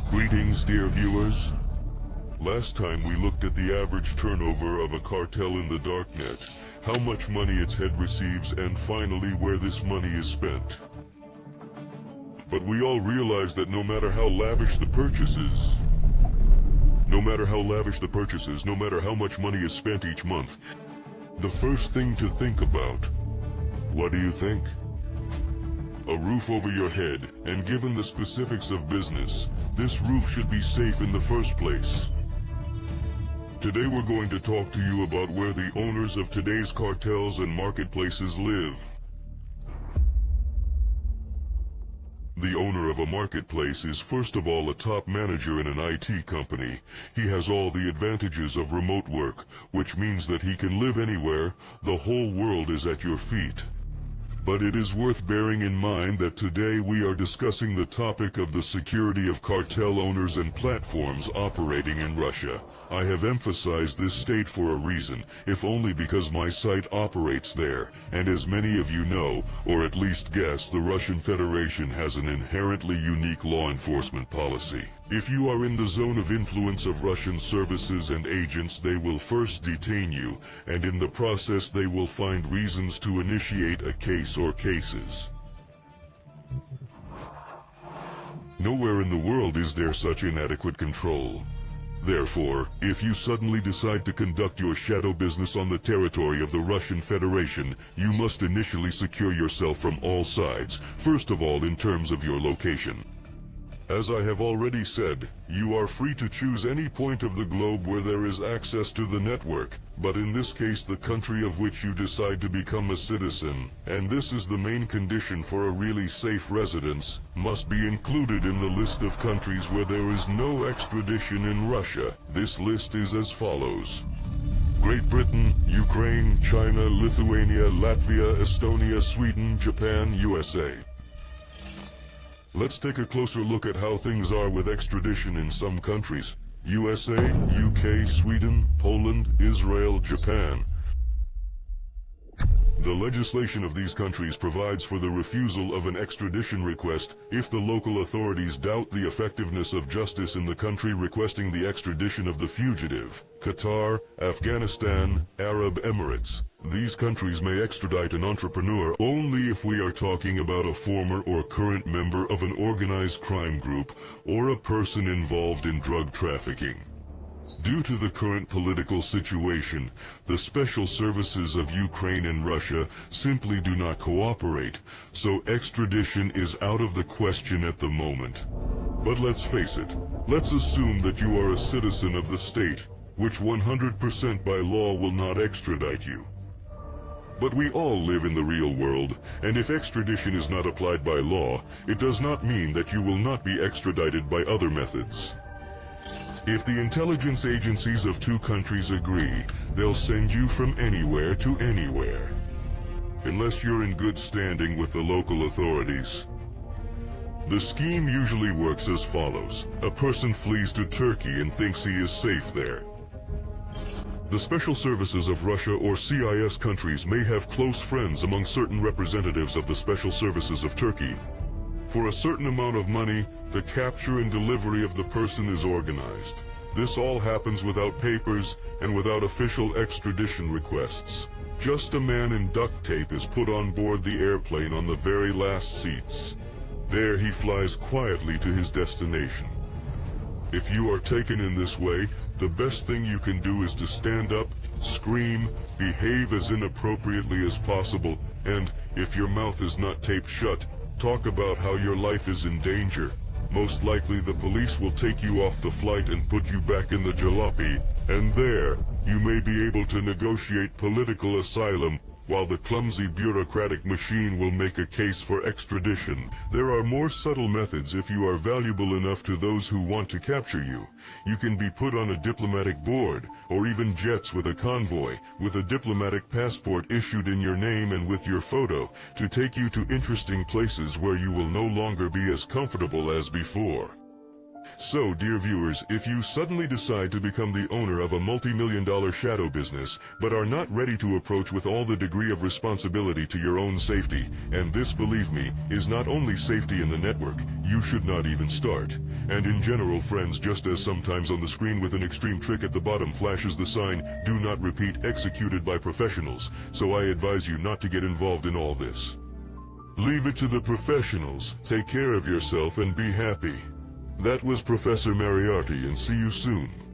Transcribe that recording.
Greetings, dear viewers. Last time we looked at the average turnover of a cartel in the darknet, how much money its head receives, and finally where this money is spent. But we all realize that no matter how lavish the purchases, no matter how much money is spent each month, the first thing to think about, what do you think? A roof over your head, and given the specifics of business, this roof should be safe in the first place. Today we're going to talk to you about where the owners of today's cartels and marketplaces live. The owner of a marketplace is first of all a top manager in an IT company. He has all the advantages of remote work, which means that he can live anywhere. The whole world is at your feet. But it is worth bearing in mind that today we are discussing the topic of the security of cartel owners and platforms operating in Russia. I have emphasized this state for a reason, if only because my site operates there, and as many of you know, or at least guess, the Russian Federation has an inherently unique law enforcement policy. If you are in the zone of influence of Russian services and agents, they will first detain you, and in the process they will find reasons to initiate a case or cases. Nowhere in the world is there such inadequate control. Therefore, if you suddenly decide to conduct your shadow business on the territory of the Russian Federation, you must initially secure yourself from all sides, first of all in terms of your location. As I have already said, you are free to choose any point of the globe where there is access to the network, but in this case the country of which you decide to become a citizen, and this is the main condition for a really safe residence, must be included in the list of countries where there is no extradition in Russia. This list is as follows: Great Britain, Ukraine, China, Lithuania, Latvia, Estonia, Sweden, Japan, USA. Let's take a closer look at how things are with extradition in some countries. USA, UK, Sweden, Poland, Israel, Japan. The legislation of these countries provides for the refusal of an extradition request if the local authorities doubt the effectiveness of justice in the country requesting the extradition of the fugitive. Qatar, Afghanistan, Arab Emirates. These countries may extradite an entrepreneur only if we are talking about a former or current member of an organized crime group or a person involved in drug trafficking. Due to the current political situation, the special services of Ukraine and Russia simply do not cooperate, so extradition is out of the question at the moment. But let's face it, let's assume that you are a citizen of the state, which 100% by law will not extradite you. But we all live in the real world, and if extradition is not applied by law, it does not mean that you will not be extradited by other methods. If the intelligence agencies of two countries agree, they'll send you from anywhere to anywhere, unless you're in good standing with the local authorities. The scheme usually works as follows. A person flees to Turkey and thinks he is safe there. The special services of Russia or CIS countries may have close friends among certain representatives of the special services of Turkey. For a certain amount of money, the capture and delivery of the person is organized. This all happens without papers and without official extradition requests. Just a man in duct tape is put on board the airplane on the very last seats. There he flies quietly to his destination. If you are taken in this way, the best thing you can do is to stand up, scream, behave as inappropriately as possible, and, if your mouth is not taped shut, talk about how your life is in danger. Most likely the police will take you off the flight and put you back in the jalopy, and there, you may be able to negotiate political asylum, while the clumsy bureaucratic machine will make a case for extradition. There are more subtle methods if you are valuable enough to those who want to capture you. You can be put on a diplomatic board, or even jets with a convoy, with a diplomatic passport issued in your name and with your photo, to take you to interesting places where you will no longer be as comfortable as before. So, dear viewers, if you suddenly decide to become the owner of a multi-million-dollar shadow business, but are not ready to approach with all the degree of responsibility to your own safety, and this, believe me, is not only safety in the network, you should not even start. And in general, friends, just as sometimes on the screen with an extreme trick at the bottom flashes the sign, "Do not repeat, executed by professionals," so I advise you not to get involved in all this. Leave it to the professionals. Take care of yourself and be happy. That was Professor Moriarty, and see you soon.